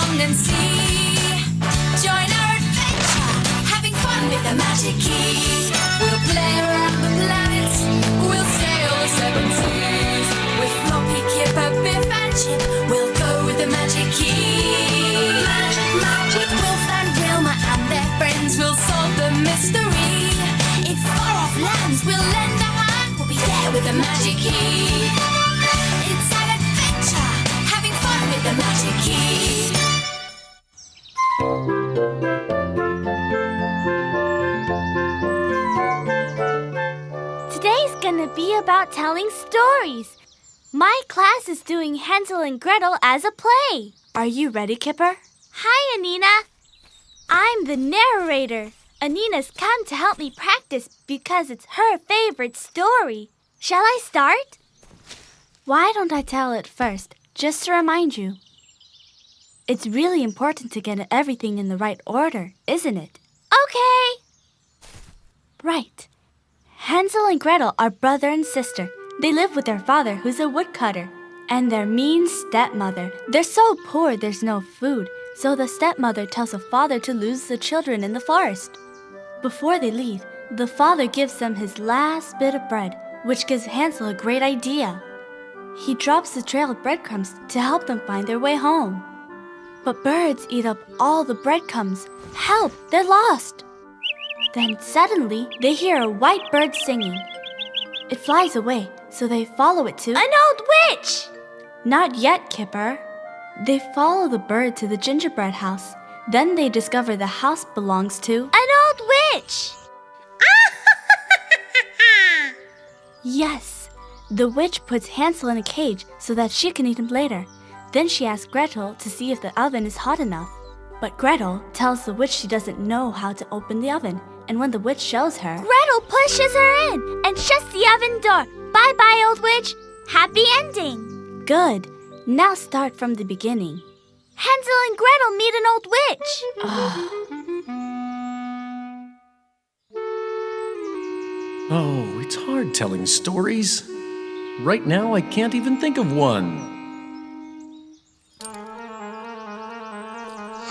along and see. Join our adventure, having fun with the magic key. We'll play around the planets, we'll sail the seven seas. With Floppy, Kipper, Biff and Chip, we'll go with the magic key. With Wolf and Wilma and their friends, we'll solve the mystery. In far-off lands, we'll lend a hand, we'll be there with the magic key. It's an adventure, having fun with the magic key. Today's gonna be about telling stories. My class is doing Hansel and Gretel as a play. Are you ready, Kipper? Hi, Anina. I'm the narrator. Anina's come to help me practice because it's her favorite story. Shall I start? Why don't I tell it first, just to remind you? It's really important to get everything in the right order, isn't it? Okay. Right. Hansel and Gretel are brother and sister. They live with their father, who's a woodcutter, and their mean stepmother. They're so poor there's no food, so the stepmother tells the father to lose the children in the forest. Before they leave, the father gives them his last bit of bread, which gives Hansel a great idea. He drops the trail of breadcrumbs to help them find their way home. But birds eat up all the breadcrumbs. Help! They're lost! Then suddenly, they hear a white bird singing. It flies away, so they follow it to an old witch! Not yet, Kipper. They follow the bird to the gingerbread house. Then they discover the house belongs to an old witch! Yes, the witch puts Hansel in a cage so that she can eat him later. Then she asks Gretel to see if the oven is hot enough. But Gretel tells the witch she doesn't know how to open the oven. And when the witch shows her, Gretel pushes her in and shuts the oven door. Bye-bye, old witch. Happy ending. Good. Now start from the beginning. Hansel and Gretel meet an old witch. Oh, it's hard telling stories. Right now, I can't even think of one.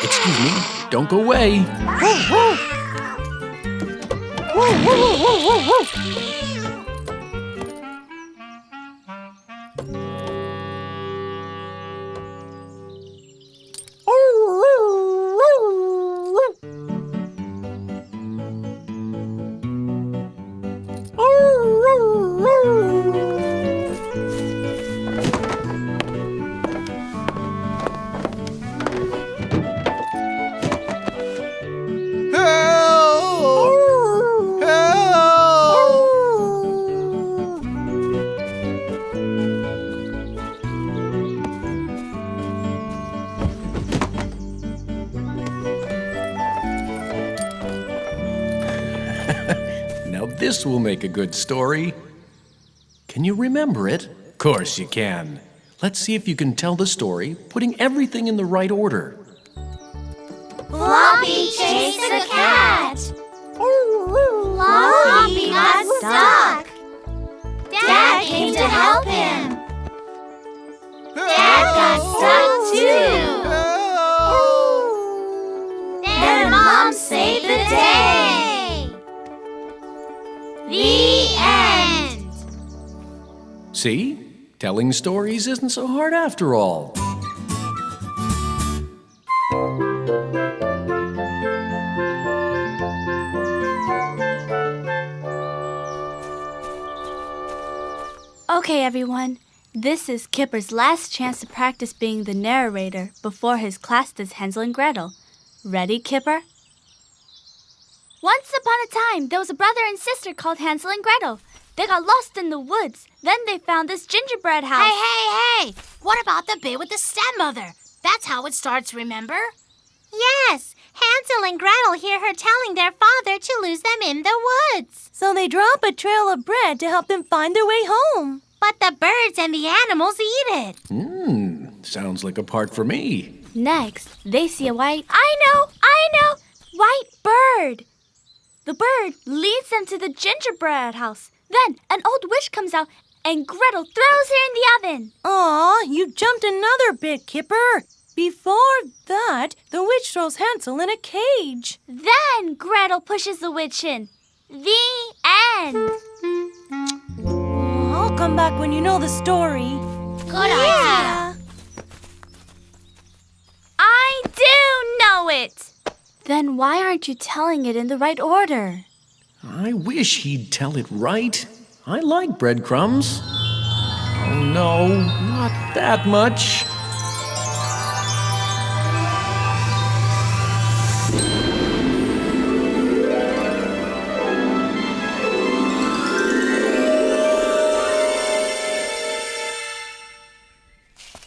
Excuse me, don't go away. Now this will make a good story. Can you remember it? Of course you can. Let's see if you can tell the story, putting everything in the right order. Floppy chased the cat. Floppy got stuck. Dad came to help him. Dad got stuck too. Then Mom saved the day. The end. See? Telling stories isn't so hard after all. Okay, everyone. This is Kipper's last chance to practice being the narrator before his class does Hansel and Gretel. Ready, Kipper? Once upon a time, there was a brother and sister called Hansel and Gretel. They got lost in the woods. Then they found this gingerbread house. Hey! What about the bit with the stepmother? That's how it starts, remember? Yes, Hansel and Gretel hear her telling their father to lose them in the woods. So they drop a trail of bread to help them find their way home. But the birds and the animals eat it. Sounds like a part for me. Next, they see a white... I know! White bird! The bird leads them to the gingerbread house. Then an old witch comes out and Gretel throws her in the oven. Aw, you jumped another bit, Kipper. Before that, the witch throws Hansel in a cage. Then Gretel pushes the witch in. The end. I'll come back when you know the story. Good idea. I do know it. Then why aren't you telling it in the right order? I wish he'd tell it right. I like breadcrumbs. Oh no, not that much.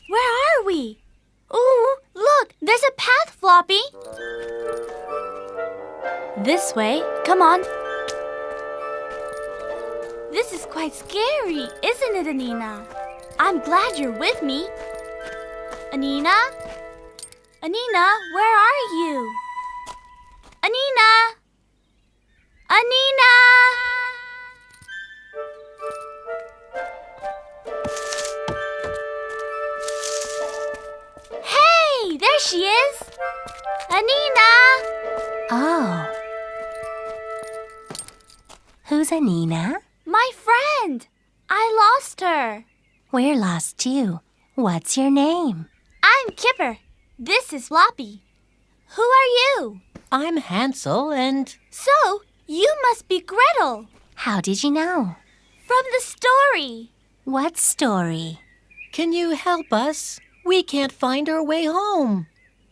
Where are we? Ooh, look, there's a path, Floppy. This way. Come on. This is quite scary, isn't it, Anina? I'm glad you're with me. Anina? Anina, where are you? Anina? Anina? Hey, there she is. Anina? Oh. Who's Anina? My friend. I lost her. We're lost too. What's your name? I'm Kipper. This is Floppy. Who are you? I'm Hansel and... So, you must be Gretel. How did you know? From the story. What story? Can you help us? We can't find our way home.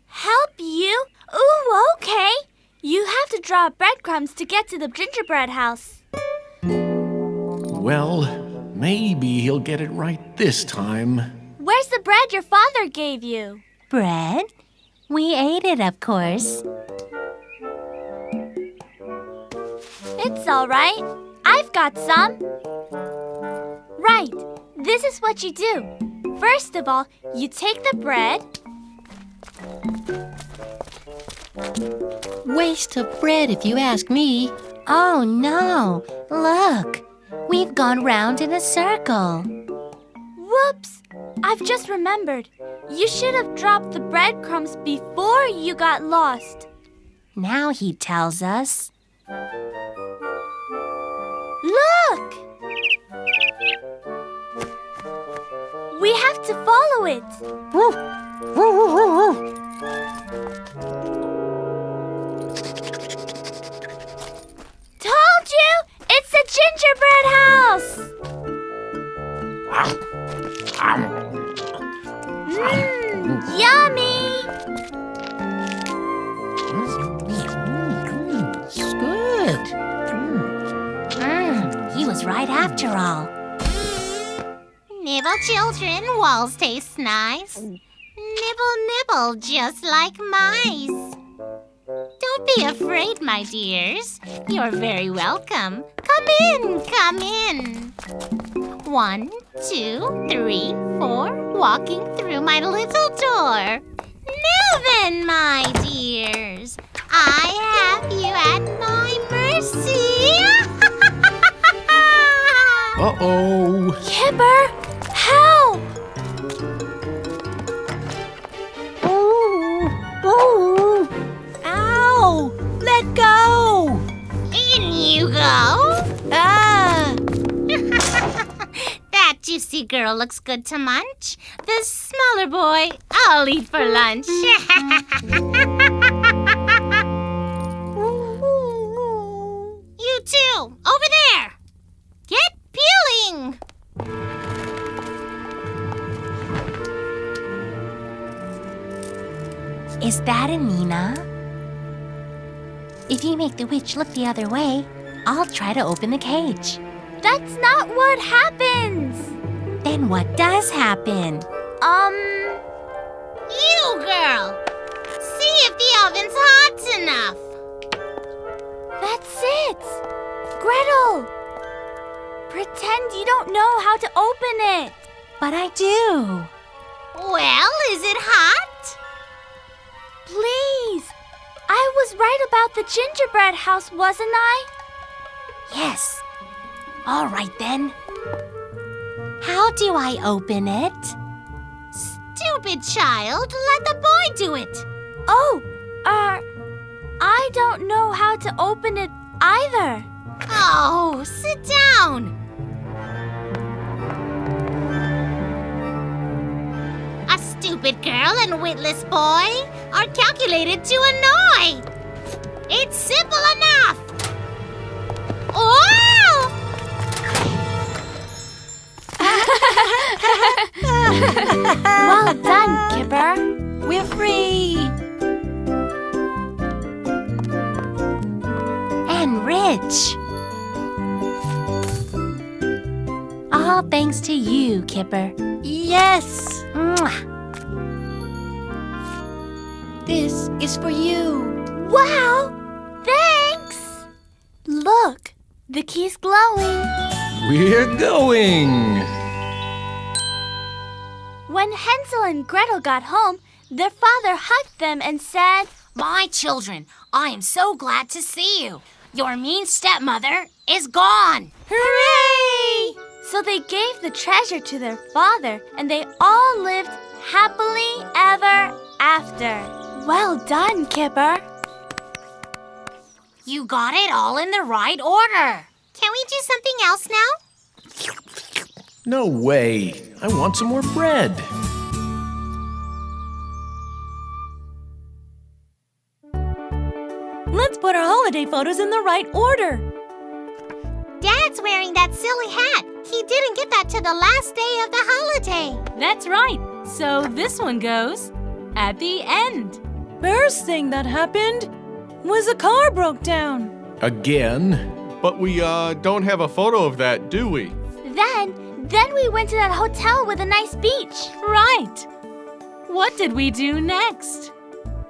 Help you? Ooh, okay. You have to draw breadcrumbs to get to the gingerbread house. Well, maybe he'll get it right this time. Where's the bread your father gave you? Bread? We ate it, of course. It's all right. I've got some. Right. This is what you do. First of all, you take the bread. Waste of bread, if you ask me. Oh, no. Look. We've gone round in a circle. Whoops! I've just remembered. You should have dropped the breadcrumbs before you got lost. Now he tells us. Look! We have to follow it. Told you! It's the gingerbread house! Yummy! It's good. He was right after all. Nibble, children, walls taste nice. Nibble, nibble, just like mice. Don't be afraid, my dears. You're very welcome. Come in, come in. 1, 2, 3, 4, walking through my little door. Now then, my dears, I have you at my mercy. Uh-oh. Kipper, help! Ow! Let go! In you go. Ah! That juicy girl looks good to munch. The smaller boy, I'll eat for lunch. You two, over there. Get peeling. Is that Anina? If you make the witch look the other way, I'll try to open the cage. That's not what happens! Then what does happen? You girl, see if the oven's hot enough. That's it! Gretel! Pretend you don't know how to open it. But I do. Well, is it hot? Please! I was right about the gingerbread house, wasn't I? Yes. All right then. How do I open it? Stupid child, let the boy do it. Oh, I don't know how to open it either. Oh, sit down. A stupid girl and witless boy are calculated to annoy. It's simple enough. Oh! Well done, Kipper. We're free! And rich. All thanks to you, Kipper. Yes! Mwah. This is for you. Wow! Thanks! Look, the key's glowing. We're going! When Hansel and Gretel got home, their father hugged them and said, My children, I am so glad to see you. Your mean stepmother is gone. Hooray! So they gave the treasure to their father, and they all lived happily ever after. Well done, Kipper. You got it all in the right order. Can we do something else now? No way. I want some more bread. Let's put our holiday photos in the right order. Dad's wearing that silly hat. He didn't get that till the last day of the holiday. That's right. So this one goes at the end. First thing that happened was a car broke down. Again? But we don't have a photo of that, do we? Then we went to that hotel with a nice beach. Right. What did we do next?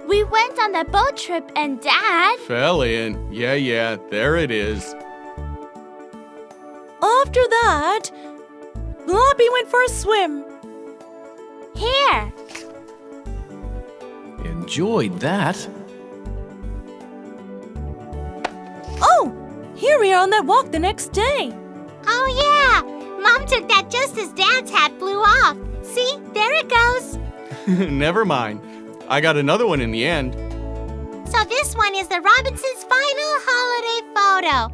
We went on that boat trip and Dad... Fell in. Yeah, there it is. After that, Floppy went for a swim. Here. Enjoyed that. Oh, here we are on that walk the next day. Oh, yeah. Mom took that just as Dad's hat flew off. See, there it goes. Never mind. I got another one in the end. So this one is the Robinsons' final holiday photo.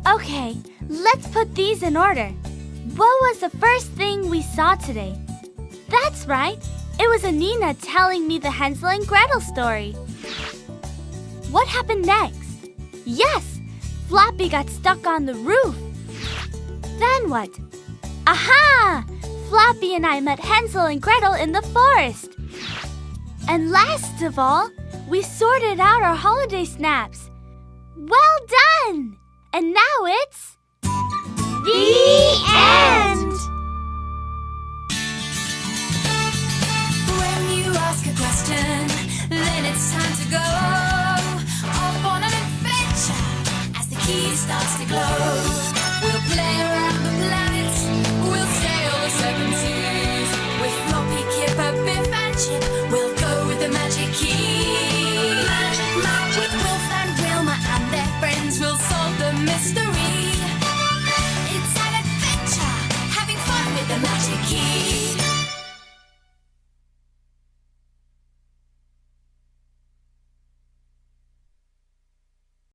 Okay, let's put these in order. What was the first thing we saw today? That's right. It was Anina telling me the Hansel and Gretel story. What happened next? Yes, Floppy got stuck on the roof. Then what? Aha! Floppy and I met Hansel and Gretel in the forest. And last of all, we sorted out our holiday snaps. Well done! And now it's... The end!